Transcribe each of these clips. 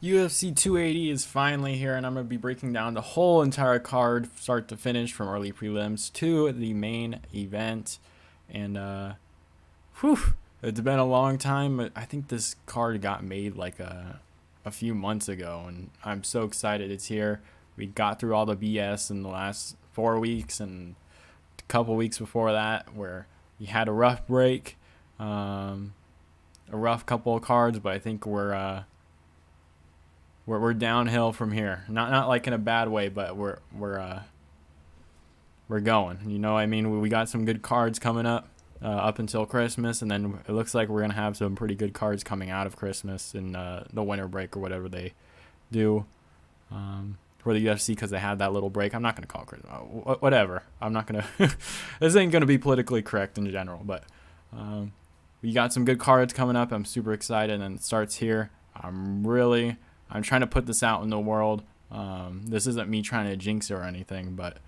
UFC 280 is finally here, and I'm going to be breaking down the whole entire card, start to finish, from early prelims to the main event. And, whew, it's been a long time, but I think this card got made like a few months ago, and I'm so excited it's here. We got through all the BS in the last 4 weeks and a couple weeks before that, where we had a rough break, a rough couple of cards, but I think we're downhill from here. Not like in a bad way, but we're going. You know what I mean? We got some good cards coming up until Christmas, and then it looks like we're gonna have some pretty good cards coming out of Christmas and the winter break or whatever they do for the UFC, because they had that little break. I'm not gonna call it Christmas. Whatever. I'm not gonna. This ain't gonna be politically correct in general, but we got some good cards coming up. I'm super excited, and it starts here. I'm trying to put this out in the world. This isn't me trying to jinx it or anything, but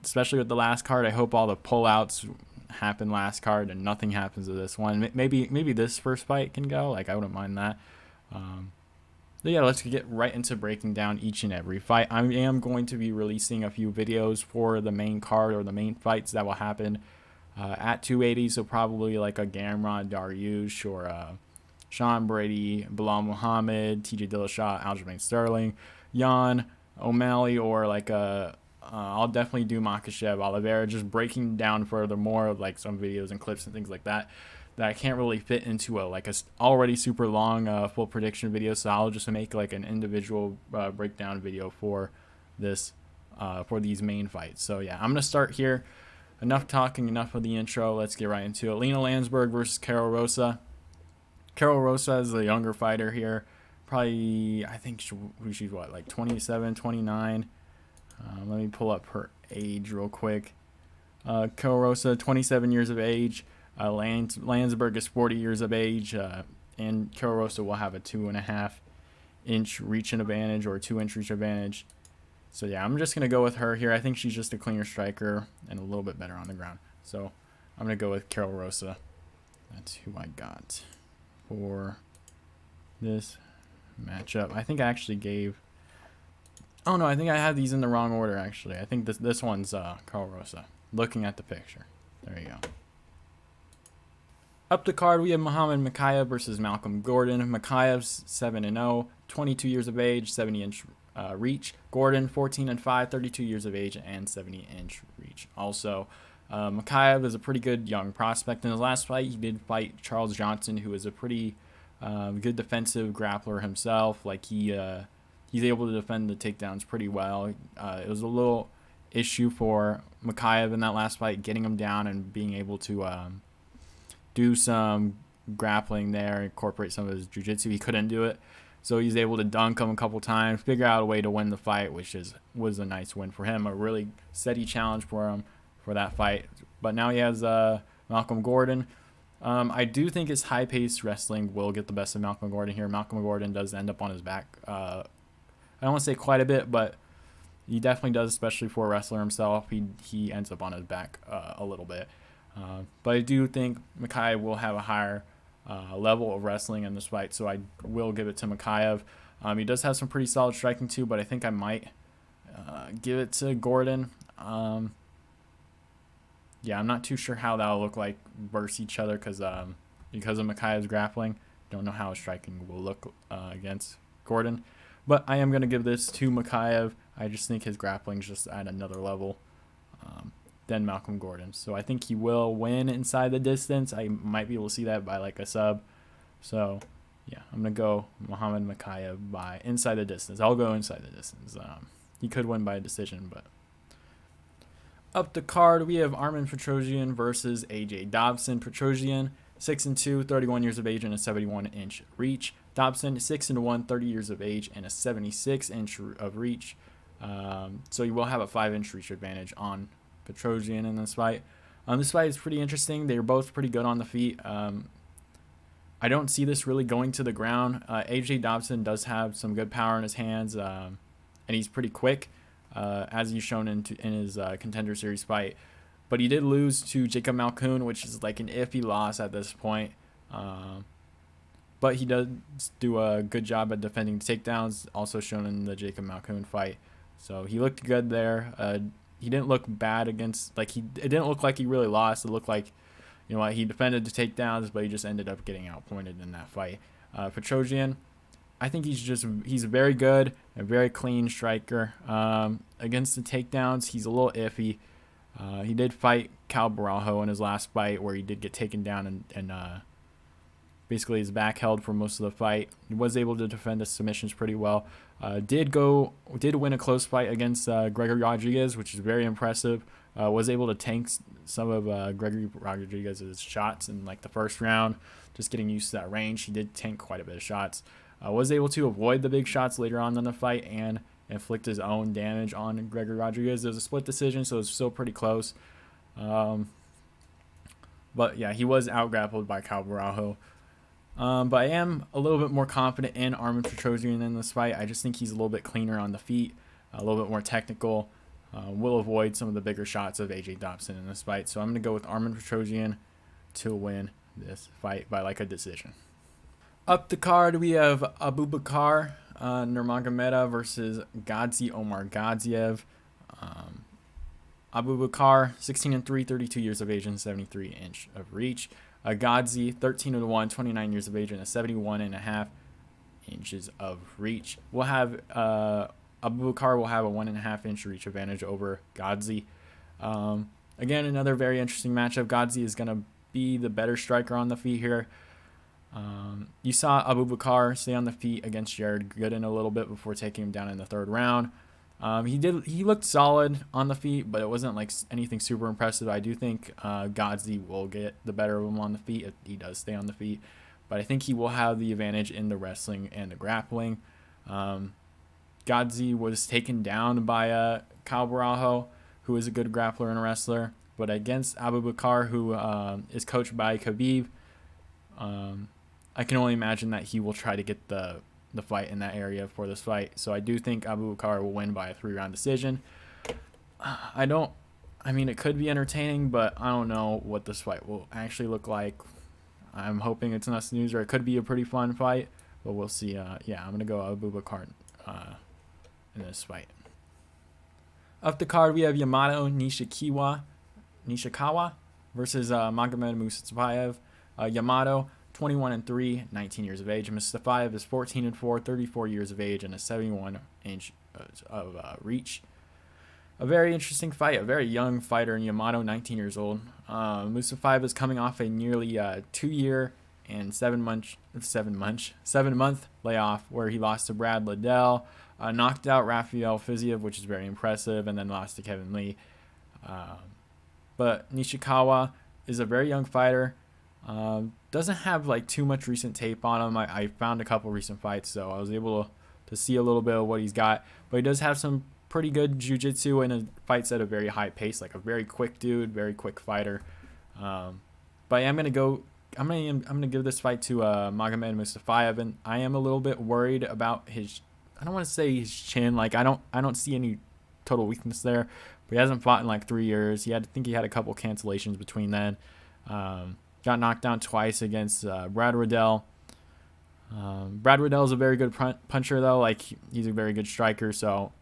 especially with the last card, I hope all the pullouts happen last card and nothing happens to this one. Maybe this first fight can go. Like, I wouldn't mind that. But yeah, let's get right into breaking down each and every fight. I am going to be releasing a few videos for the main card or the main fights that will happen at 280. So probably like a Gamrot, Dariush, or Sean Brady, Belal Mohammad, TJ Dillashaw, Aljamain Sterling, Jan O'Malley, or like I'll definitely do Makhachev, Oliveira, just breaking down furthermore, like some videos and clips and things like that I can't really fit into a already super long full prediction video. So I'll just make like an individual breakdown video for this for these main fights. So yeah, I'm gonna start here. Enough talking, enough of the intro. Let's get right into it. Lina Lansberg versus Karol Rosa. Karol Rosa is the younger fighter here. Probably, I think she's what, like 27, 29. Let me pull up her age real quick. Karol Rosa, 27 years of age. Lansberg is 40 years of age. And Karol Rosa will have a 2.5-inch reach advantage, or a 2-inch reach advantage. So yeah, I'm just going to go with her here. I think she's just a cleaner striker and a little bit better on the ground. So I'm going to go with Karol Rosa. That's who I got for this matchup. I think I actually gave... Oh, no, I think I had these in the wrong order, actually. I think this one's Karol Rosa. Looking at the picture. There you go. Up the card, we have Mohammad Mokaev versus Malcolm Gordon. Mokaev's 7-0, 22 years of age, 70-inch reach. Gordon, 14-5, 32 years of age, and 70-inch reach. Also, Mokaev is a pretty good young prospect. In his last fight, he did fight Charles Johnson, who is a pretty good defensive grappler himself. Like, he's able to defend the takedowns pretty well. It was a little issue for Mokaev in that last fight, getting him down and being able to do some grappling there, incorporate some of his jiu-jitsu. He couldn't do it, so he's able to dunk him a couple times, figure out a way to win the fight, which was a nice win for him, a really steady challenge for him for that fight. But now he has Malcolm Gordon. I do think his high-paced wrestling will get the best of Malcolm Gordon here. Malcolm Gordon does end up on his back. I don't want to say quite a bit, but he definitely does, especially for a wrestler himself. He ends up on his back a little bit. But I do think Mokaev will have a higher level of wrestling in this fight, so I will give it to Mokaev. He does have some pretty solid striking too, but I think I might give it to Gordon. Yeah, I'm not too sure how that'll look like versus each other because of Mokaev's grappling. Don't know how his striking will look against Gordon. But I am going to give this to Mokaev. I just think his grappling's just at another level than Malcolm Gordon. So I think he will win inside the distance. I might be able to see that by like a sub. So yeah, I'm going to go Mohammad Mokaev by inside the distance. I'll go inside the distance. He could win by decision, but... Up the card, we have Armen Petrosyan versus AJ Dobson. Petrosyan, 6-2, 31 years of age, and a 71-inch reach. Dobson, 6-1, 30 years of age, and a 76-inch of reach. So you will have a 5-inch reach advantage on Petrosyan in this fight. This fight is pretty interesting. They're both pretty good on the feet. I don't see this really going to the ground. AJ Dobson does have some good power in his hands, and he's pretty quick, as he's shown in his Contender Series fight. But he did lose to Jacob Malkoun, which is like an iffy loss at this point. but he does do a good job at defending takedowns, also shown in the Jacob Malkoun fight. So he looked good there. He didn't look bad against, it didn't look like he really lost. It looked like, he defended the takedowns, but he just ended up getting outpointed in that fight. Petrosyan, I think he's very good, a very clean striker. Against the takedowns, he's a little iffy. He did fight Cal Borralho in his last fight where he did get taken down and basically his back held for most of the fight. He was able to defend the submissions pretty well. Did win a close fight against Gregory Rodriguez, which is very impressive. Was able to tank some of Gregory Rodriguez's shots in the first round. Just getting used to that range, he did tank quite a bit of shots. Was able to avoid the big shots later on in the fight and inflict his own damage on Gregory Rodriguez. It was a split decision, so it was still pretty close. But yeah, he was out-grappled by Cal Borralho. But I am a little bit more confident in Armen Petrosyan in this fight. I just think he's a little bit cleaner on the feet, a little bit more technical. Will avoid some of the bigger shots of AJ Dobson in this fight. So I'm going to go with Armen Petrosyan to win this fight by a decision. Up the card, we have Abubakar Nurmagomedov versus Gadzhi Omargadzhiev. Abubakar, 16-3, 32 years of age and 73 inch of reach. Gadzhi, 13-1, 29 years of age and a 71.5 inches of reach. We'll have Abubakar will have a 1.5 inch reach advantage over Gadzhi. Again, another very interesting matchup. Gadzhi is going to be the better striker on the feet here. You saw Abubakar stay on the feet against Jared Gooden a little bit before taking him down in the third round. He looked solid on the feet, but it wasn't anything super impressive. I do think Gadzhi will get the better of him on the feet if he does stay on the feet, but I think he will have the advantage in the wrestling and the grappling. Gadzhi was taken down by Cal Borralho, who is a good grappler and wrestler, but against Abubakar, who is coached by Khabib, I can only imagine that he will try to get the fight in that area for this fight. So I do think Abubakar will win by a 3-round decision. It could be entertaining, but I don't know what this fight will actually look like. I'm hoping it's not snooze, or it could be a pretty fun fight, but we'll see. I'm going to go Abubakar in this fight. Up the card, we have Yamato Nishikawa versus Magomed Mustafayev. Yamato, 21-3, 19 years of age. Mustafayev is 14-4, 34 years of age and a 71 inch of reach. A very interesting fight. A very young fighter in Yamato, 19 years old. Mustafayev is coming off a nearly 2-year and 7-month layoff where he lost to Brad Liddell, knocked out Rafael Fiziev, which is very impressive, and then lost to Kevin Lee. But Nishikawa is a very young fighter. Doesn't have too much recent tape on him. I found a couple recent fights, so I was able to see a little bit of what he's got. But he does have some pretty good jiu-jitsu and fights at a very high pace, a very quick dude, very quick fighter. But I'm gonna give this fight to Magomed Mustafayev, and I am a little bit worried about his. I don't want to say his chin. I don't see any total weakness there. But he hasn't fought in 3 years. I think he had a couple cancellations between then. Got knocked down twice against Brad Riddell. Brad Riddell is a very good puncher, though. He's a very good striker, so,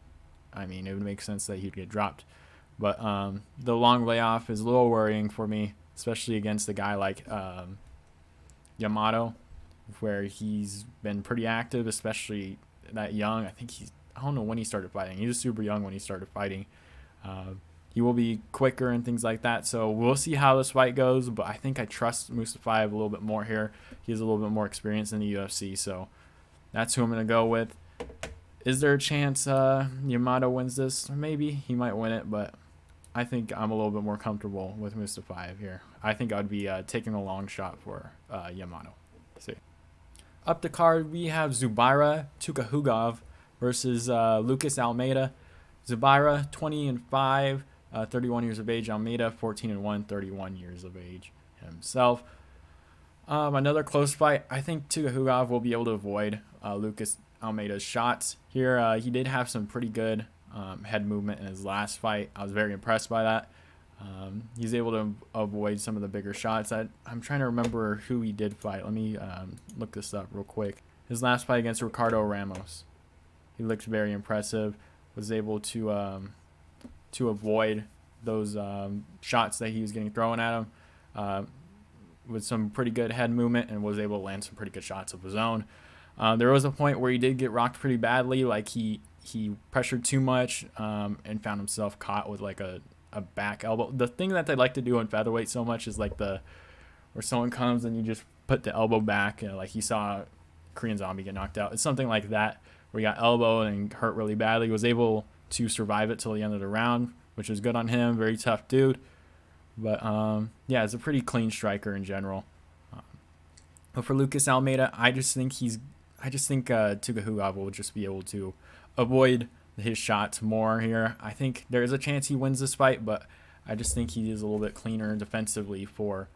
it would make sense that he'd get dropped. But the long layoff is a little worrying for me, especially against a guy like Yamato, where he's been pretty active, especially that young. I don't know when he started fighting. He was super young when he started fighting. He will be quicker and things like that. So we'll see how this fight goes. But I think I trust Mustafayev a little bit more here. He has a little bit more experience in the UFC. So that's who I'm going to go with. Is there a chance Yamato wins this? Maybe. He might win it. But I think I'm a little bit more comfortable with Mustafayev here. I think I'd be taking a long shot for Yamato. Let's see. Up the card, we have Zubaira Tukhugov versus Lucas Almeida. Zubaira, 20-5. 31 years of age. Almeida, 14-1, 31 years of age himself. Another close fight. I think Tukhugov will be able to avoid Lucas Almeida's shots here. He did have some pretty good head movement in his last fight. I was very impressed by that. He's able to avoid some of the bigger shots. I'm trying to remember who he did fight. Let me look this up real quick. His last fight against Ricardo Ramos, he looked very impressive. Was able to avoid those shots that he was getting thrown at him with some pretty good head movement, and was able to land some pretty good shots of his own. There was a point where he did get rocked pretty badly, like he pressured too much and found himself caught with like a back elbow. The thing that they like to do in featherweight so much is like where someone comes and you just put the elbow back, like he saw Korean Zombie get knocked out. It's something like that, where he got elbowed and hurt really badly. He was able to survive it till the end of the round, which was good on him. Very tough dude. But yeah, it's a pretty clean striker in general. But for Lucas Almeida, I just think Tukhugov will just be able to avoid his shots more here. I think there is a chance he wins this fight, but I just think he is a little bit cleaner defensively for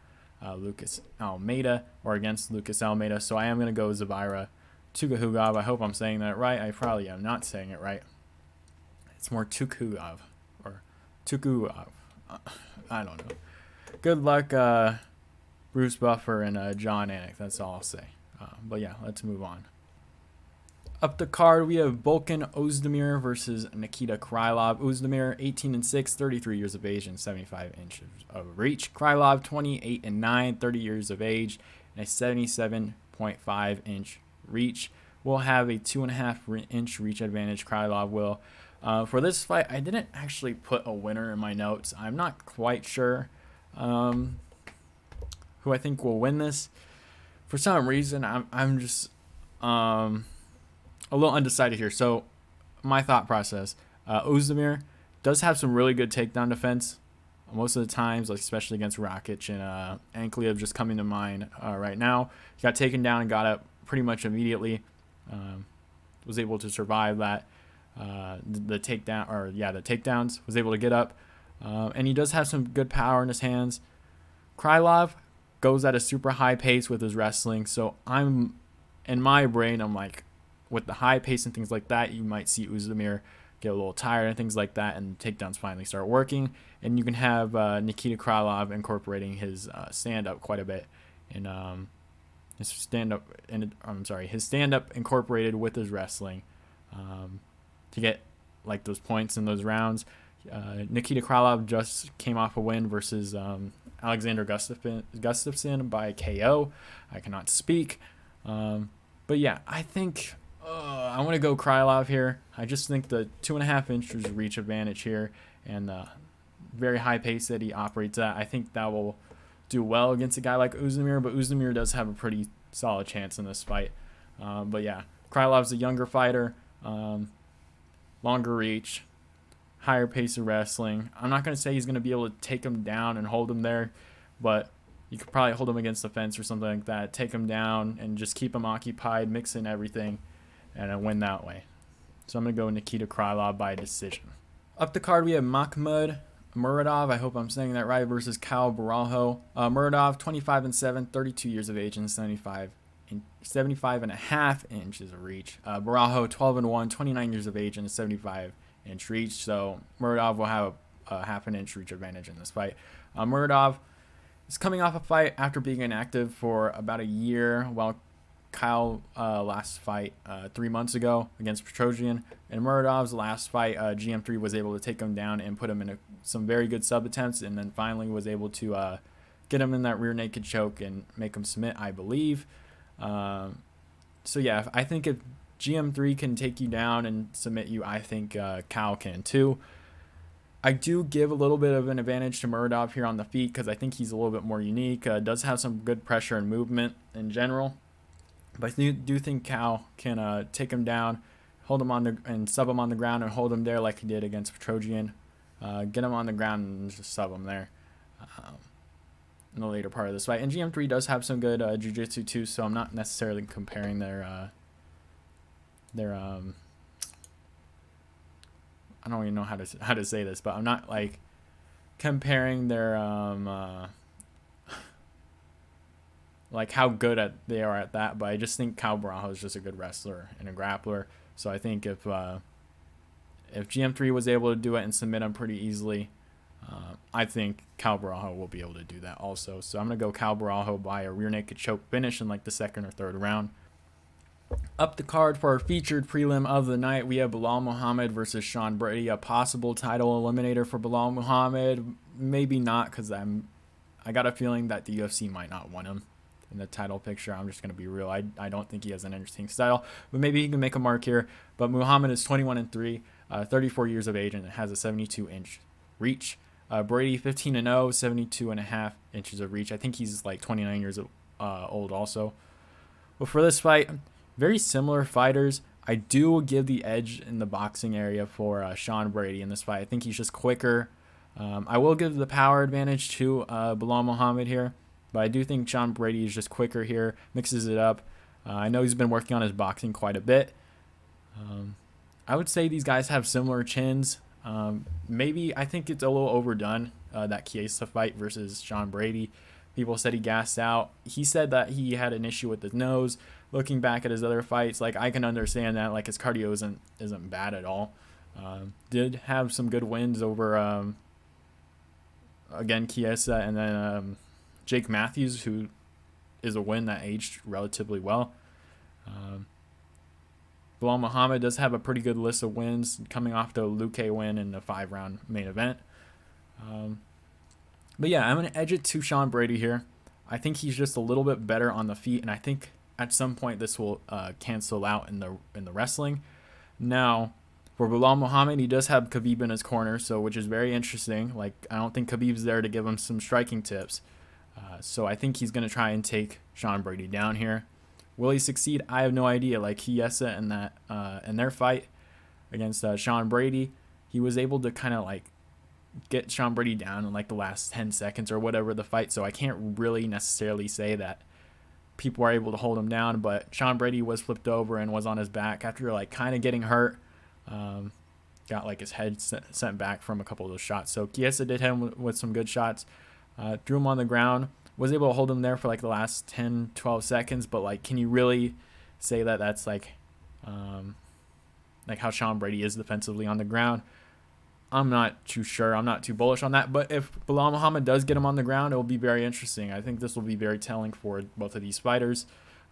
Lucas Almeida, or against Lucas Almeida. So I am going to go Zabira Tukhugov. I hope I'm saying that right. I probably am not saying it right. It's more Tukhugov or Tukhugov. I don't know. Good luck, Bruce Buffer and John Anik. That's all I'll say. But yeah, let's move on. Up the card, we have Volkan Oezdemir versus Nikita Krylov. Oezdemir, 18-6, 33 years of age, and 75 inches of reach. Krylov, 28-9, 30 years of age, and a 77.5-inch reach. Will have a 2.5-inch reach advantage. Krylov will. For this fight, I didn't actually put a winner in my notes. I'm not quite sure who I think will win this. For some reason, I'm just a little undecided here. So my thought process, Oezdemir does have some really good takedown defense most of the times, like especially against Rakic and Ankleev just coming to mind right now. He got taken down and got up pretty much immediately. Was able to survive that. The takedowns, was able to get up. And he does have some good power in his hands. Krylov goes at a super high pace with his wrestling. So in my brain, I'm like, with the high pace and things like that, you might see Oezdemir get a little tired and things like that, and takedowns finally start working. And you can have Nikita Krylov incorporating his stand-up quite a bit. And his stand-up incorporated with his wrestling to get like those points in those rounds. Nikita Krylov just came off a win versus Alexander Gustafsson by KO. I cannot speak. But yeah, I think I want to go Krylov here. I just think the 2.5 inches reach advantage here, and the very high pace that he operates at, I think that will do well against a guy like Oezdemir. But Oezdemir does have a pretty solid chance in this fight. But yeah, Krylov's a younger fighter, longer reach, higher pace of wrestling. I'm not going to say he's going to be able to take him down and hold him there, but you could probably hold him against the fence or something like that, take him down and just keep him occupied, mix in everything, and win that way. So I'm going to go Nikita Krylov by decision. Up the card, we have Makhmud Muradov, I hope I'm saying that right, versus Caio Borralho. Muradov, 25-7, 32 years of age, and 75.5 inches of reach. Borralho, 12-1, 29 years of age, and a 75-inch reach. So Muradov will have a half an inch reach advantage in this fight. Muradov is coming off a fight after being inactive for about a year, while Kyle last fight 3 months ago against Petrosyan. And Muradov's last fight, GM3 was able to take him down and put him in some very good sub attempts, and then finally was able to get him in that rear naked choke and make him submit, I believe. So yeah, I think if GM3 can take you down and submit you, I think Kyle can too. I do give a little bit of an advantage to Muradov here on the feet because I think he's a little bit more unique. Does have some good pressure and movement in general. But I do think Cal can take him down, hold him and sub him on the ground and hold him there like he did against Petrosyan. Get him on the ground and just sub him there in the later part of this fight. And GM3 does have some good jiu-jitsu too, so I'm not necessarily comparing their I don't even know how to say this, but I'm not like comparing their like how good they are at that, but I just think Caio Borralho is just a good wrestler and a grappler. So I think if GM3 was able to do it and submit him pretty easily, I think Caio Borralho will be able to do that also. So I'm going to go Caio Borralho by a rear naked choke finish in like the second or third round. Up the card for our featured prelim of the night, we have Belal Muhammad versus Sean Brady, a possible title eliminator for Belal Muhammad. Maybe not, because I got a feeling that the UFC might not want him in the title picture. I'm just going to be real. I don't think he has an interesting style, but maybe he can make a mark here. But Muhammad is 21-3, 34 years of age, and has a 72-inch reach. Brady 15-0, 72.5 inches of reach. I think he's like 29 years old also. But for this fight, very similar fighters. I do give the edge in the boxing area for Sean Brady in this fight. I think he's just quicker. I will give the power advantage to Belal Muhammad here, but I do think Sean Brady is just quicker here, mixes it up. I know he's been working on his boxing quite a bit. I would say these guys have similar chins. Maybe I think it's a little overdone, that Chiesa fight versus Sean Brady. People said he gassed out. He said that he had an issue with his nose. Looking back at his other fights, like I can understand that. Like his cardio isn't bad at all. Did have some good wins over again Chiesa and then Jake Matthews, who is a win that aged relatively well. Belal Muhammad does have a pretty good list of wins, coming off the Luque win in the 5-round main event. But yeah, I'm going to edge it to Sean Brady here. I think he's just a little bit better on the feet, and I think at some point this will cancel out in the wrestling. Now, for Belal Muhammad, he does have Khabib in his corner, so which is very interesting. Like I don't think Khabib's there to give him some striking tips. So I think he's going to try and take Sean Brady down here. Will he succeed? I have no idea. Like Chiesa in their fight against Sean Brady, he was able to kind of like get Sean Brady down in like the last 10 seconds or whatever the fight. So I can't really necessarily say that people are able to hold him down. But Sean Brady was flipped over and was on his back after like kind of getting hurt. Got like his head sent back from a couple of those shots. So Chiesa did hit him with some good shots. Threw him on the ground. Was able to hold him there for like the last 10, 12 seconds. But like, can you really say that that's like how Sean Brady is defensively on the ground? I'm not too sure. I'm not too bullish on that. But if Belal Muhammad does get him on the ground, it will be very interesting. I think this will be very telling for both of these fighters.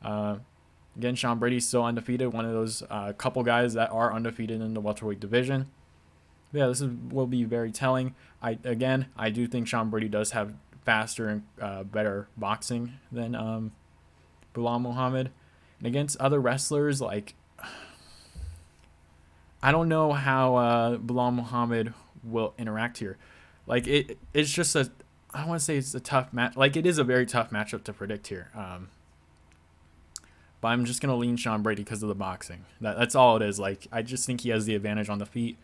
Again, Sean Brady's still undefeated. One of those couple guys that are undefeated in the welterweight division. But yeah, this will be very telling. I do think Sean Brady does have faster and better boxing than Belal Muhammad. And against other wrestlers, like I don't know how Belal Muhammad will interact here. Like it's just I don't want to say it's a tough match. Like it is a very tough matchup to predict here. But I'm just gonna lean Sean Brady because of the boxing. That's all it is. Like I just think he has the advantage on the feet.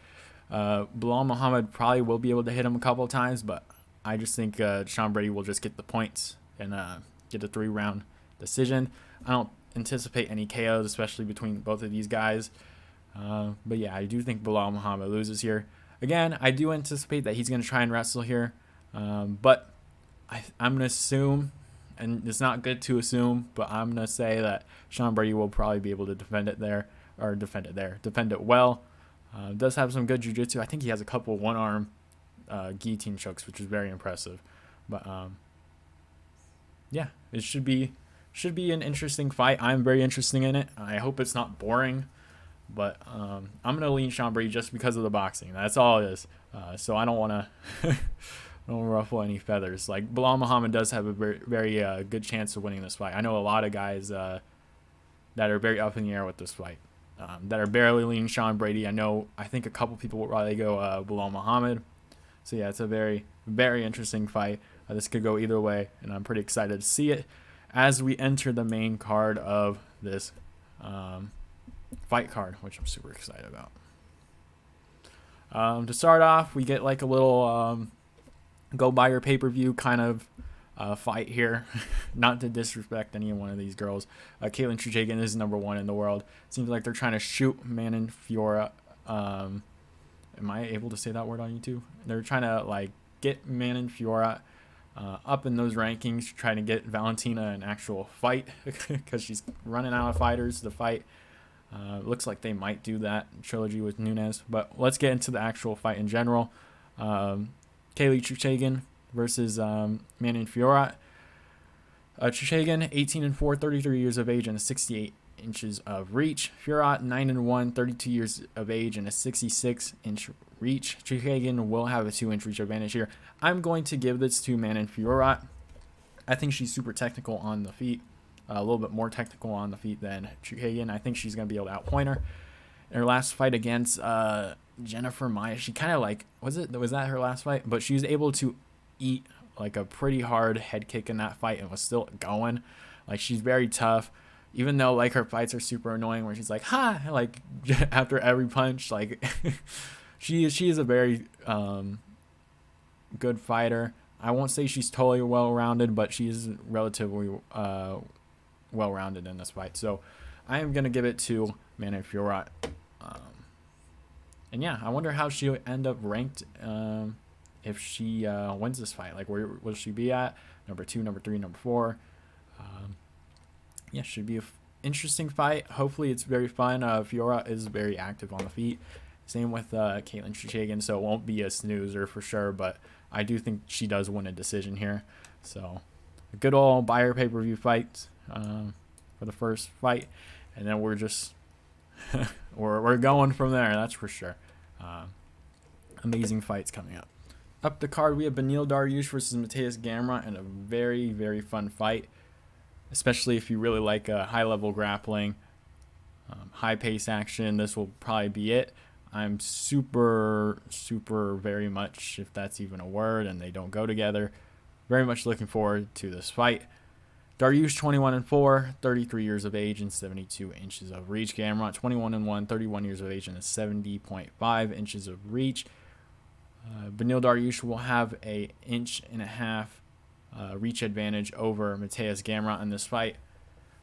Belal Muhammad probably will be able to hit him a couple of times, but I just think Sean Brady will just get the points and get a 3-round decision. I don't anticipate any KOs, especially between both of these guys. But yeah, I do think Belal Muhammad loses here. Again, I do anticipate that he's going to try and wrestle here. But I'm going to assume, and it's not good to assume, but I'm going to say that Sean Brady will probably be able to defend it well. Does have some good jiu-jitsu. I think he has a couple one-arm guillotine chokes, which is very impressive. But yeah, it should be an interesting fight. I'm very interested in it. I hope it's not boring. But I'm going to lean Sean Brady just because of the boxing. That's all it is. So I don't want to ruffle any feathers. Like Belal Muhammad does have a very, very good chance of winning this fight. I know a lot of guys that are very up in the air with this fight, that are barely leaning Sean Brady. I think a couple people would rather go Belal Muhammad. So yeah, it's a very, very interesting fight. This could go either way, and I'm pretty excited to see it as we enter the main card of this fight card, which I'm super excited about. To start off, we get like a little go buy your pay-per-view kind of fight here. Not to disrespect any one of these girls. Caitlin Chukagian is number 1 in the world. Seems like they're trying to shoot Manon Fiora. Am I able to say that word on YouTube? They're trying to like get Manon Fiora up in those rankings, trying to get Valentina an actual fight because she's running out of fighters to fight. Looks like they might do that trilogy with Nunes, but let's get into the actual fight in general. Kaylee Chuchagan versus Manon Fiorot. Chuchagan, 18-4, 33 years of age and 68 inches of reach. Fiorot, 9-1, 32 years of age and a 66-inch reach. Chuchagan will have a 2-inch reach advantage here. I'm going to give this to Manon Fiorot. I think she's super technical on the feet, a little bit more technical on the feet than Chuchagan. I think she's going to be able to outpoint her. In her last fight against Jennifer Maia, she kind of like, was that her last fight? But she was able to eat like a pretty hard head kick in that fight and was still going. Like, she's very tough, even though like her fights are super annoying where she's like, ha, like after every punch. Like she is a very good fighter. I won't say she's totally well-rounded, but she's relatively well-rounded in this fight. So I am going to give it to Manon Fiorot. And yeah, I wonder how she'll end up ranked if she wins this fight. Like, where will she be at? Number 2, number 3, number 4. Yeah, should be an interesting fight. Hopefully it's very fun. Fiorot is very active on the feet. Same with Caitlin Chuchagan, so it won't be a snoozer for sure, but I do think she does win a decision here. So a good old buyer pay-per-view fight for the first fight, and then we're just we're going from there, that's for sure. Amazing fights coming up. Up the card, we have Beneil Dariush versus Mateusz Gamrot, and a very, very fun fight, especially if you really like high-level grappling, high-pace action. This will probably be it. I'm super, super very much, if that's even a word, and they don't go together, very much looking forward to this fight. Dariush, 21-4, 33 years of age and 72 inches of reach. Gamrot, 21-1, 31 years of age and 70.5 inches of reach. Beneil Dariush will have a 1.5 inch reach advantage over Mateusz Gamrot in this fight,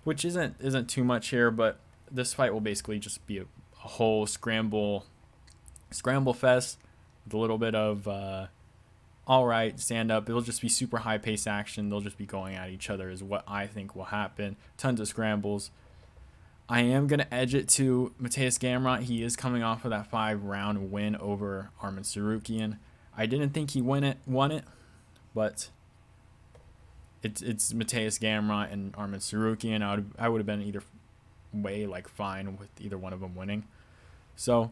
which isn't too much here, but this fight will basically just be a whole scramble fest with a little bit of all right, stand up. It'll just be super high pace action. They'll just be going at each other is what I think will happen. Tons of scrambles. I am going to edge it to Mateusz Gamrot. He is coming off of that 5-round win over Armen Tsarukyan. I didn't think he won it, but it's Mateusz Gamrot and Armen Tsarukyan. I would have been either way like fine with either one of them winning. So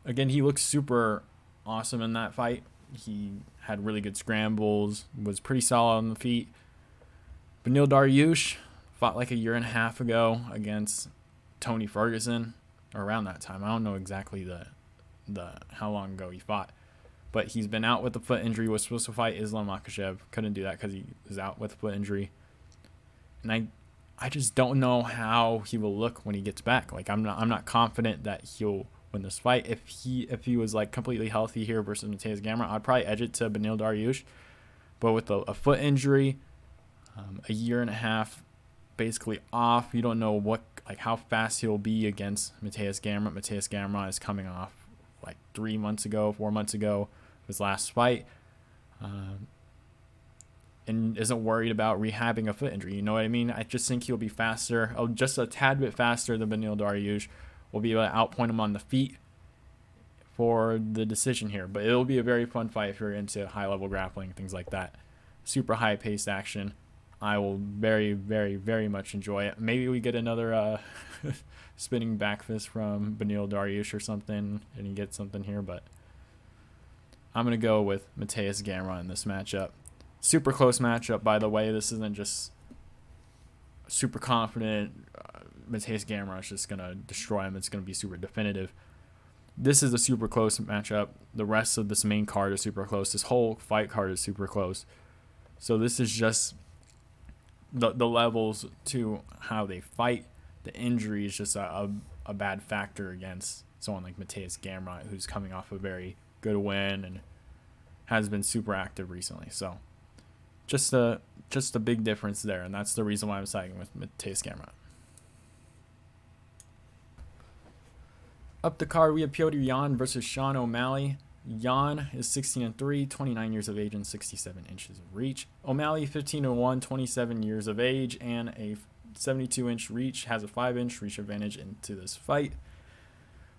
again, he looked super awesome in that fight. He had really good scrambles, was pretty solid on the feet. Beneil Dariush fought like a year and a half ago against Tony Ferguson, or around that time. I don't know exactly the how long ago he fought, but he's been out with a foot injury. Was supposed to fight Islam Makhachev, couldn't do that because he was out with a foot injury. And I just don't know how he will look when he gets back. Like, I'm not confident that he'll win this fight. If he was like completely healthy here versus Mateusz Gamrot, I'd probably edge it to Beneil Dariush. But with a foot injury, a year and a half basically off, you don't know how fast he'll be against Mateusz Gamrot. Mateusz Gamrot is coming off like 4 months ago, his last fight, and isn't worried about rehabbing a foot injury. You know what I mean? I just think he'll be faster, just a tad bit faster than Beneil Dariush. We'll be able to outpoint him on the feet for the decision here. But it'll be a very fun fight if you're into high-level grappling, things like that. Super high-paced action. I will very, very, very much enjoy it. Maybe we get another spinning back fist from Beneil Dariush or something, and he gets something here. But I'm going to go with Mateusz Gamrot in this matchup. Super close matchup, by the way. This isn't just super confident. Mateusz Gamrot is just going to destroy him. It's going to be super definitive. This is a super close matchup. The rest of this main card is super close. This whole fight card is super close. So this is just the levels to how they fight. The injury is just a bad factor against someone like Mateusz Gamrot, who's coming off a very good win and has been super active recently. So just a big difference there, and that's the reason why I'm siding with Mateusz Gamrot. Up the card, we have Petr Yan versus Sean O'Malley. Yan is 16-3, 29 years of age and 67 inches of reach. O'Malley, 15-1, 27 years of age and a 72-inch reach, has a 5-inch reach advantage into this fight.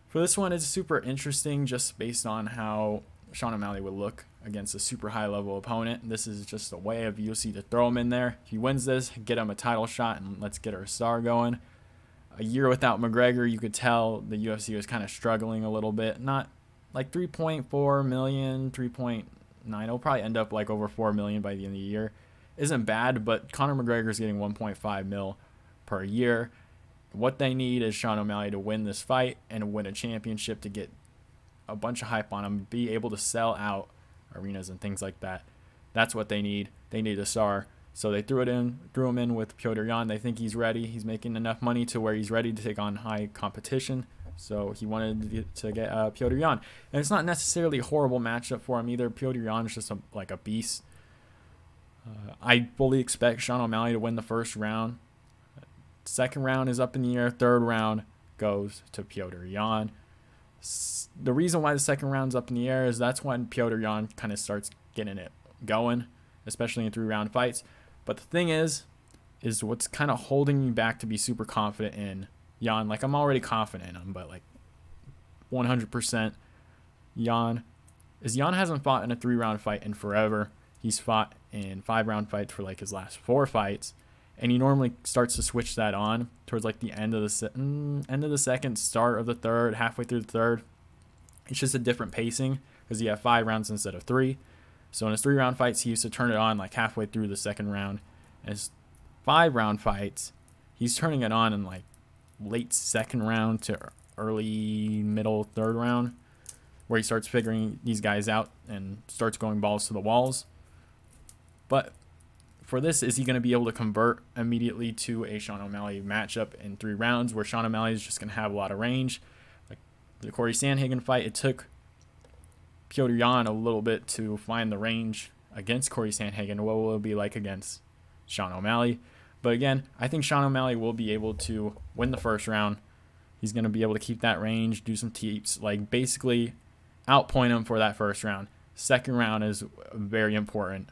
For this one, it's super interesting just based on how Sean O'Malley would look against a super high level opponent. This is just a way of UFC to throw him in there. If he wins this, get him a title shot, and let's get our star going. A year without McGregor, you could tell the UFC was kind of struggling a little bit. Not like 3.4 million, 3.9. It'll probably end up like over 4 million by the end of the year. Isn't bad, but Conor McGregor's getting 1.5 mil per year. What they need is Sean O'Malley to win this fight and win a championship to get a bunch of hype on him, be able to sell out arenas and things like that. That's what they need. They need a star. So they threw him in with Petr Yan. They think he's ready. He's making enough money to where he's ready to take on high competition. So he wanted to get Petr Yan. And it's not necessarily a horrible matchup for him either. Petr Yan is just like a beast. I fully expect Sean O'Malley to win the first round. Second round is up in the air. Third round goes to Petr Yan. The reason why the second round's up in the air is that's when Petr Yan kind of starts getting it going, especially in 3-round fights. But the thing is what's kind of holding me back to be super confident in Yan. Like, I'm already confident in him, but like 100% Yan hasn't fought in a 3-round fight in forever. He's fought in 5-round fights for like his last 4 fights. And he normally starts to switch that on towards like the end of the second, start of the third, halfway through the third. It's just a different pacing because you have 5 rounds instead of 3. So in his 3-round fights, he used to turn it on like halfway through the second round. In his 5-round fights, he's turning it on in like late second round to early middle third round, where he starts figuring these guys out and starts going balls to the walls. But for this, is he going to be able to convert immediately to a Sean O'Malley matchup in 3 rounds where Sean O'Malley is just going to have a lot of range? Like the Corey Sandhagen fight, it took Petr Yan a little bit to find the range against Corey Sandhagen. What will it be like against Sean O'Malley? But again, I think Sean O'Malley will be able to win the first round. He's going to be able to keep that range, do some teeps, like basically outpoint him for that first round. Second round is a very important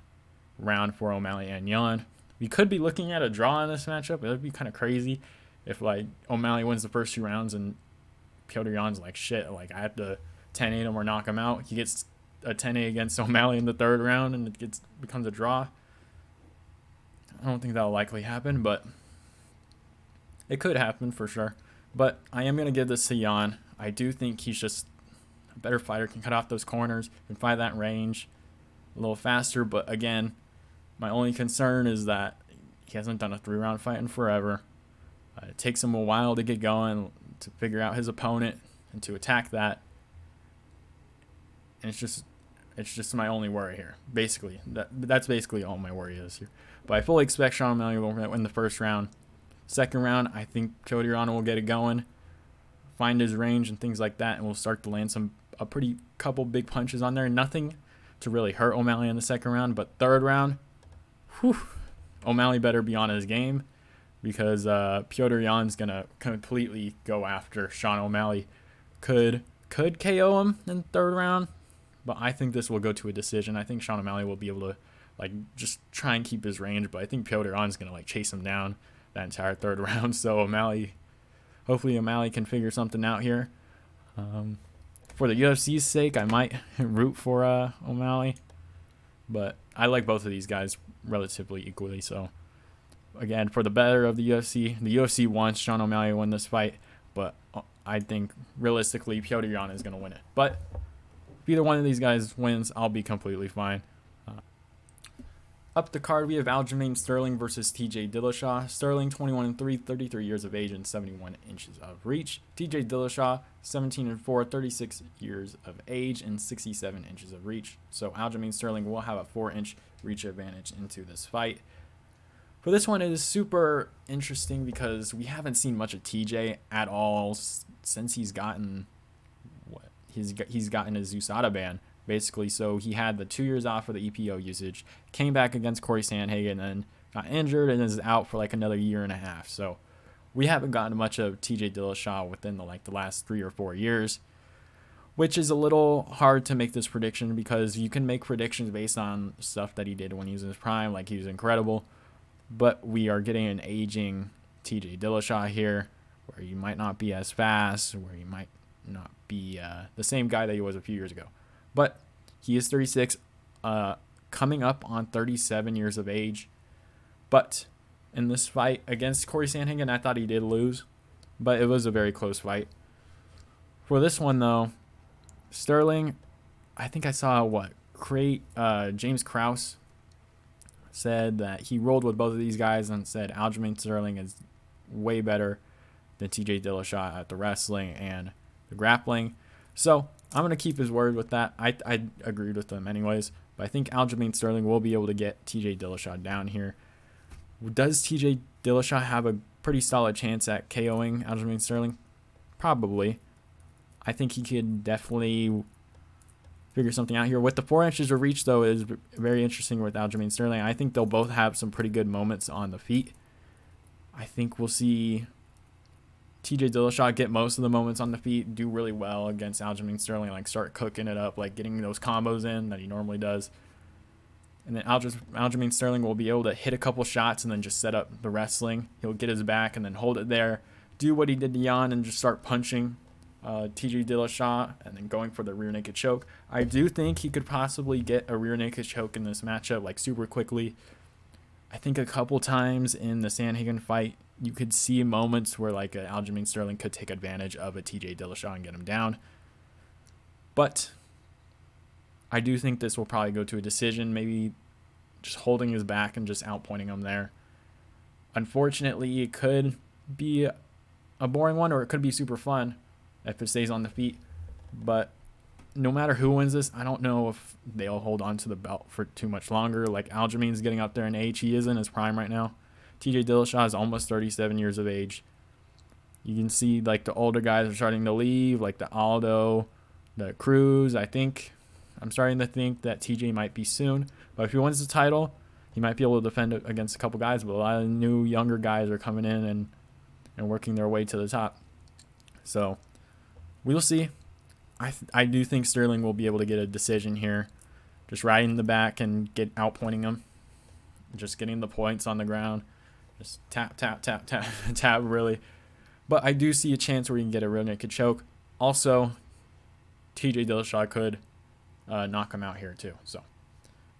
round for O'Malley and Yan. We could be looking at a draw in this matchup. It would be kind of crazy if like O'Malley wins the first 2 rounds and Petr Yan's like, shit, like I have to 10-8 him or knock him out. He gets a 10-8 against O'Malley in the 3rd round and it becomes a draw. I don't think that'll likely happen, but it could happen for sure. But I am going to give this to Yan. I do think he's just a better fighter, can cut off those corners, can fight that range a little faster. But again, my only concern is that he hasn't done a 3-round fight in forever. It takes him a while to get going, to figure out his opponent, and to attack that. And it's just my only worry here. Basically, that's basically all my worry is here. But I fully expect Sean O'Malley will win the first round. Second round, I think Petr Yan will get it going, find his range and things like that, and we'll start to land a pretty couple big punches on there. Nothing to really hurt O'Malley in the second round, but third round, O'Malley better be on his game because Petr Yan's gonna completely go after Sean O'Malley. Could KO him in the 3rd round, but I think this will go to a decision. I think Sean O'Malley will be able to like just try and keep his range, but I think Petr Yan's gonna like chase him down that entire 3rd round. So hopefully O'Malley can figure something out here. For the UFC's sake, I might root for O'Malley, but I like both of these guys relatively equally. So again, for the better of the UFC wants Sean O'Malley to win this fight, but I think realistically Petr Yan is going to win it. But if either one of these guys wins, I'll be completely fine. Up the card, we have Aljamain Sterling versus TJ Dillashaw. Sterling, 21-3, 33 years of age and 71 inches of reach. TJ Dillashaw, 17-4, 36 years of age and 67 inches of reach. So Aljamain Sterling will have a 4-inch reach advantage into this fight. For this one, it is super interesting because we haven't seen much of TJ at all since he's gotten he's gotten his USADA ban. Basically, so he had the 2 years off for the EPO usage, came back against Corey Sandhagen, and got injured and is out for like another 1.5 years. So we haven't gotten much of TJ Dillashaw within the last 3 or 4 years, which is a little hard to make this prediction because you can make predictions based on stuff that he did when he was in his prime, like he was incredible. But we are getting an aging TJ Dillashaw here, where he might not be as fast, where he might not be the same guy that he was a few years ago. But he is 36, coming up on 37 years of age. But in this fight against Corey Sandhagen, I thought he did lose, but it was a very close fight. For this one, though, Sterling, I think I saw James Krause said that he rolled with both of these guys and said Aljamain Sterling is way better than TJ Dillashaw at the wrestling and the grappling. So I'm going to keep his word with that. I agreed with them anyways, but I think Aljamain Sterling will be able to get TJ Dillashaw down here. Does TJ Dillashaw have a pretty solid chance at KOing Aljamain Sterling? Probably. I think he could definitely figure something out here. With the 4 inches of reach, though, is very interesting with Aljamain Sterling. I think they'll both have some pretty good moments on the feet. I think we'll see TJ Dillashaw get most of the moments on the feet, do really well against Aljamain Sterling, like start cooking it up, like getting those combos in that he normally does. And then Aljamain Sterling will be able to hit a couple shots and then just set up the wrestling. He'll get his back and then hold it there, do what he did to Jan and just start punching TJ Dillashaw and then going for the rear naked choke. I do think he could possibly get a rear naked choke in this matchup like super quickly. I think a couple times in the Sandhagen fight, you could see moments where like Aljamain Sterling could take advantage of a TJ Dillashaw and get him down. But I do think this will probably go to a decision, maybe just holding his back and just outpointing him there. Unfortunately, it could be a boring one or it could be super fun if it stays on the feet. But no matter who wins this, I don't know if they'll hold on to the belt for too much longer. Like Aljamain's getting up there in age. He is in his prime right now. TJ Dillashaw is almost 37 years of age. You can see like the older guys are starting to leave, like the Aldo, the Cruz. I'm starting to think that TJ might be soon. But if he wins the title, he might be able to defend it against a couple guys. But a lot of new, younger guys are coming in and working their way to the top. So we'll see. I do think Sterling will be able to get a decision here. Just riding the back and outpointing him. Just getting the points on the ground. Just tap, tap, tap, tap, tap, really. But I do see a chance where you can get a real naked choke. Also, TJ Dillashaw could knock him out here too.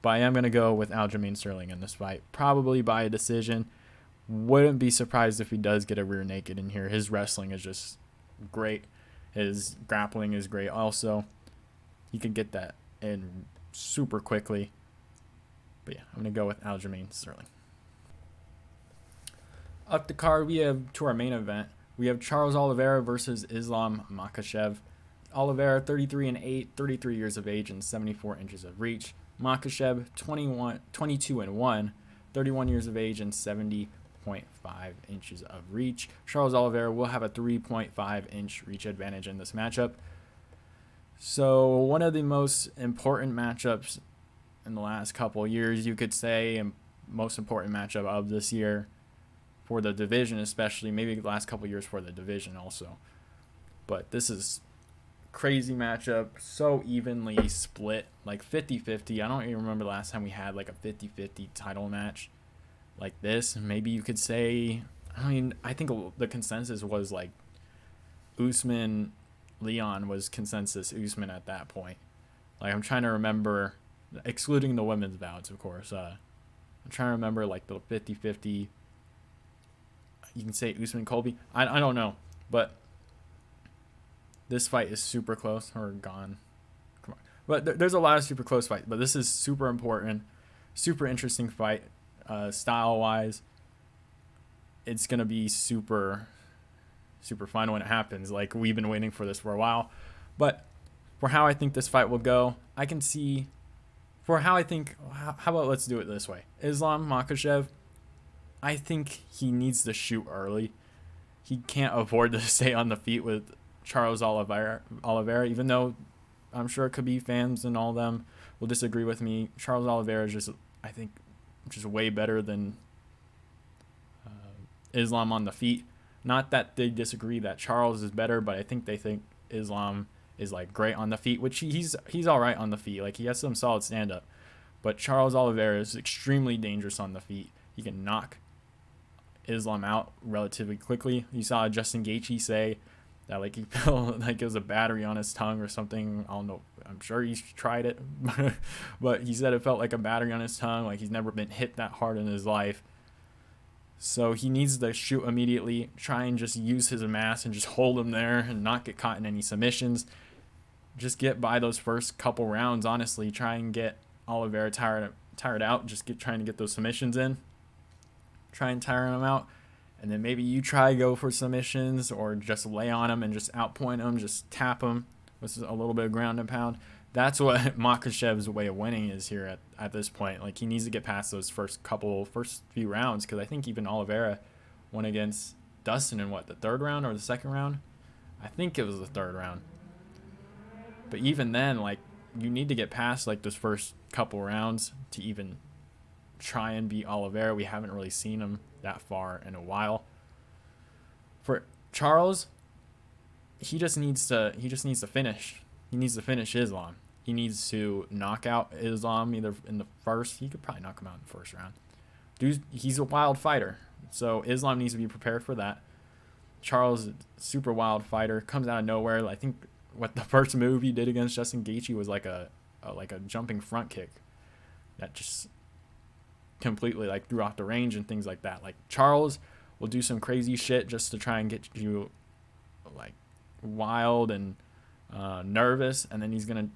But I am going to go with Aljamain Sterling in this fight. Probably by a decision. Wouldn't be surprised if he does get a rear naked in here. His wrestling is just great. His grappling is great also. He could get that in super quickly. But yeah, I'm going to go with Aljamain Sterling. Up the card, we have to our main event. We have Charles Oliveira versus Islam Makhachev. Oliveira, 33-8, 33 years of age and 74 inches of reach. Makhachev, 22-1, 31 years of age and 70.5 inches of reach. Charles Oliveira will have a 3.5-inch reach advantage in this matchup. So one of the most important matchups in the last couple of years, you could say, and most important matchup of this year for the division, especially maybe the last couple of years for the division also. But this is crazy matchup, so evenly split, like 50-50. I don't even remember the last time we had like a 50-50 title match like this. Maybe you could say, I think the consensus was like Usman Leon was consensus Usman at that point. Like I'm trying to remember, excluding the women's bouts, of course. I'm trying to remember like the 50-50. You can say Usman Colby. I don't know, but this fight is super close. Or gone. Come on. But there's a lot of super close fights. But this is super important, super interesting fight. Style-wise, it's going to be super, super fun when it happens. Like, we've been waiting for this for a while. But for how I think this fight will go, I can see, for how I think, how about let's do it this way. Islam Makhachev, I think he needs to shoot early. He can't afford to stay on the feet with Charles Oliveira, even though I'm sure it could be fans and all them will disagree with me. Charles Oliveira is just, I think, just way better than Islam on the feet. Not that they disagree that Charles is better, but I think they think Islam is like great on the feet, which he's all right on the feet. Like he has some solid stand up, but Charles Oliveira is extremely dangerous on the feet. He can knock Islam out relatively quickly. You saw Justin Gaethje say that like he felt like it was a battery on his tongue or something. I don't know. I'm sure he's tried it, but he said it felt like a battery on his tongue, like he's never been hit that hard in his life. So he needs to shoot immediately, try and just use his mass and just hold him there and not get caught in any submissions. Just get by those first couple rounds, honestly. Try and get Oliveira tired out. Just trying to get those submissions in. Try and tire him out. And then maybe you try go for submissions or just lay on him and just outpoint him, just tap him with a little bit of ground and pound. That's what Makhachev's way of winning is here at this point. Like, he needs to get past those first few rounds, because I think even Oliveira won against Dustin in the third round or the second round? I think it was the third round. But even then, like, you need to get past like those first couple rounds to even try and beat Oliveira. We haven't really seen him that far in a while. For Charles, he just needs to finish. He needs to finish Islam. He needs to knock out Islam either in the first. He could probably knock him out in the first round. Dude, he's a wild fighter, so Islam needs to be prepared for that. Charles is a super wild fighter, comes out of nowhere. I think what the first move he did against Justin Gaethje was like a jumping front kick that just completely like threw off the range and things like that. Like, Charles will do some crazy shit just to try and get you like wild and nervous, and then he's gonna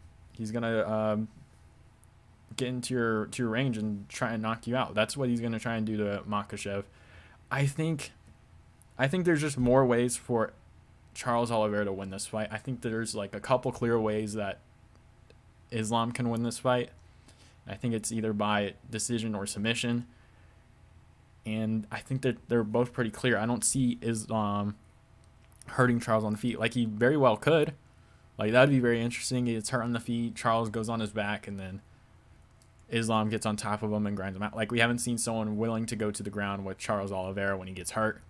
get into your range and try and knock you out. That's what he's gonna try and do to Makhachev. I think there's just more ways for Charles Oliveira to win this fight. I think there's like a couple clear ways that Islam can win this fight. I think it's either by decision or submission, and I think that they're both pretty clear. I don't see Islam hurting Charles on the feet. Like, he very well could. Like, that'd be very interesting. He gets hurt on the feet, Charles goes on his back, and then Islam gets on top of him and grinds him out. Like, we haven't seen someone willing to go to the ground with Charles Oliveira when he gets hurt.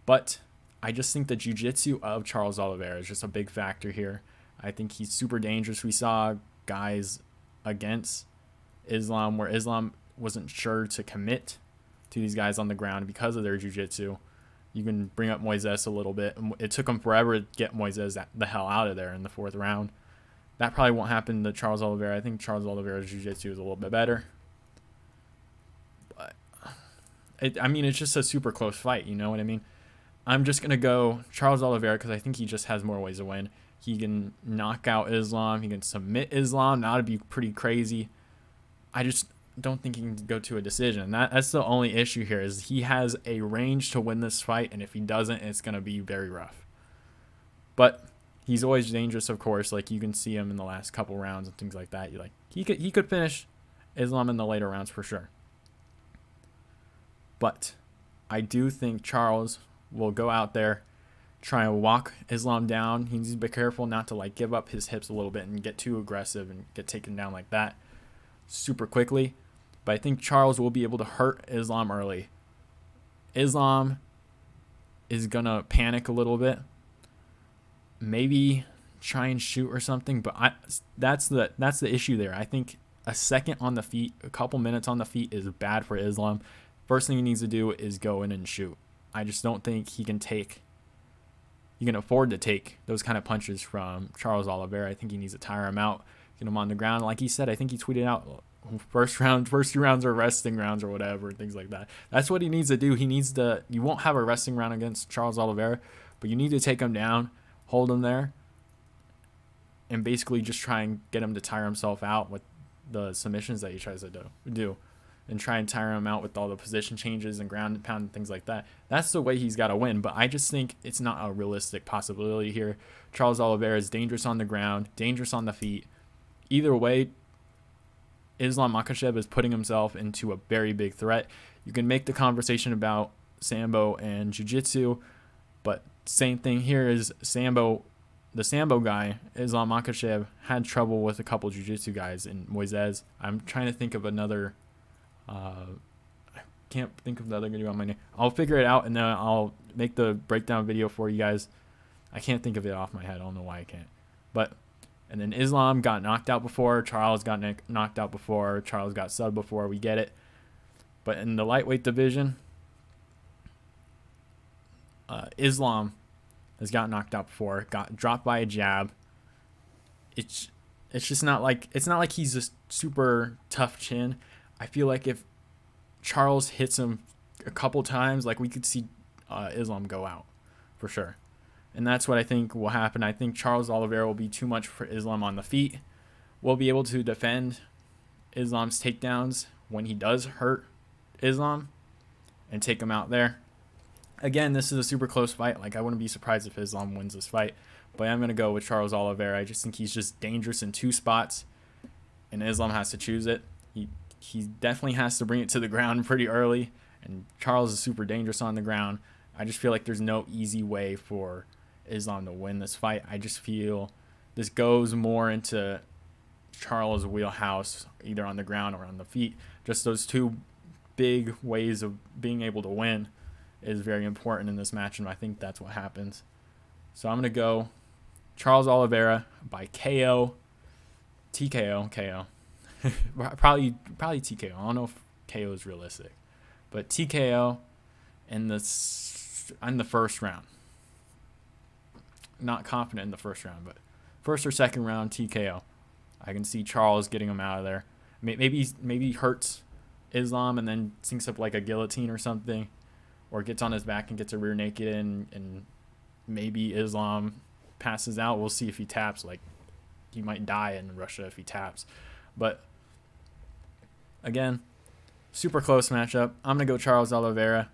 But I just think the jiu-jitsu of Charles Oliveira is just a big factor here. I think he's super dangerous. We saw guys against Islam where Islam wasn't sure to commit to these guys on the ground because of their jiu-jitsu. You can bring up Moises a little bit. It took him forever to get Moises the hell out of there in the fourth round. That probably won't happen to Charles Oliveira. I think Charles Oliveira's jiu-jitsu is a little bit better. But it's just a super close fight. You know what I mean? I'm just going to go Charles Oliveira because I think he just has more ways to win. He can knock out Islam. He can submit Islam. That would be pretty crazy. I just don't think he can go to a decision. That's the only issue here, is he has a range to win this fight, and if he doesn't, it's going to be very rough. But he's always dangerous, of course. Like, you can see him in the last couple rounds and things like that. He could finish Islam in the later rounds for sure. But I do think Charles will go out there, try and walk Islam down. He needs to be careful not to like give up his hips a little bit and get too aggressive and get taken down like that super quickly. But I think Charles will be able to hurt Islam early. Islam is gonna panic a little bit, maybe try and shoot or something. But that's the issue there. I think a second on the feet, a couple minutes on the feet is bad for Islam. First thing he needs to do is go in and shoot. I just don't think he can afford to take those kind of punches from Charles Oliveira. I think he needs to tire him out, get him on the ground. Like he said, I think he tweeted out first 2 rounds are resting rounds or whatever, things like that. That's what he needs to do. You won't have a resting round against Charles Oliveira, but you need to take him down, hold him there, and basically just try and get him to tire himself out with the submissions that he tries to do. And try and tire him out with all the position changes and ground and pound and things like that. That's the way he's got to win. But I just think it's not a realistic possibility here. Charles Oliveira is dangerous on the ground, dangerous on the feet. Either way, Islam Makhachev is putting himself into a very big threat. You can make the conversation about Sambo and Jiu-Jitsu, but same thing here is Sambo. The Sambo guy, Islam Makhachev, had trouble with a couple Jiu-Jitsu guys in Moises. I'm trying to think of another... I can't think of the other video on my name. I'll figure it out and then I'll make the breakdown video for you guys. I can't think of it off my head. I don't know why I can't. And then Islam got knocked out before. Charles got knocked out before. Charles got subbed before. We get it. But in the lightweight division, Islam has got knocked out before, got dropped by a jab. It's just not like he's a super tough chin. I feel like if Charles hits him a couple times, like we could see Islam go out for sure. And that's what I think will happen. I think Charles Oliveira will be too much for Islam on the feet. We'll be able to defend Islam's takedowns when he does hurt Islam and take him out there. Again, this is a super close fight. Like, I wouldn't be surprised if Islam wins this fight. But I'm going to go with Charles Oliveira. I just think he's just dangerous in 2 spots, and Islam has to choose it. He definitely has to bring it to the ground pretty early, and Charles is super dangerous on the ground. I just feel like there's no easy way for Islam to win this fight. I just feel this goes more into Charles' wheelhouse, either on the ground or on the feet. Just those 2 big ways of being able to win is very important in this match, and I think that's what happens. So I'm going to go Charles Oliveira by KO. TKO. probably TKO. I don't know if KO is realistic. But TKO in the first round. Not confident in the first round, but first or second round TKO. I can see Charles getting him out of there. Maybe he hurts Islam and then sinks up like a guillotine or something, or gets on his back and gets a rear naked and maybe Islam passes out. We'll see if he taps. Like, he might die in Russia if he taps. But again, super close matchup. I'm going to go Charles Oliveira.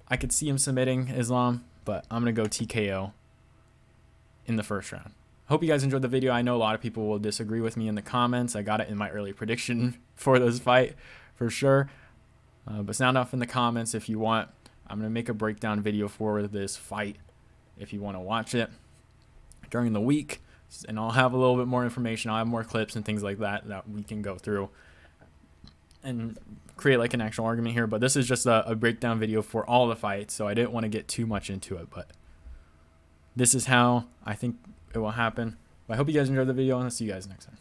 I could see him submitting Islam, but I'm going to go TKO in the first round. Hope you guys enjoyed the video. I know a lot of people will disagree with me in the comments. I got it in my early prediction for this fight for sure. But sound off in the comments if you want. I'm going to make a breakdown video for this fight if you want to watch it during the week. And I'll have a little bit more information. I'll have more clips and things like that we can go through and create like an actual argument here. But this is just a breakdown video for all the fights, so I didn't want to get too much into it. But this is how I think it will happen. But I hope you guys enjoyed the video, and I'll see you guys next time.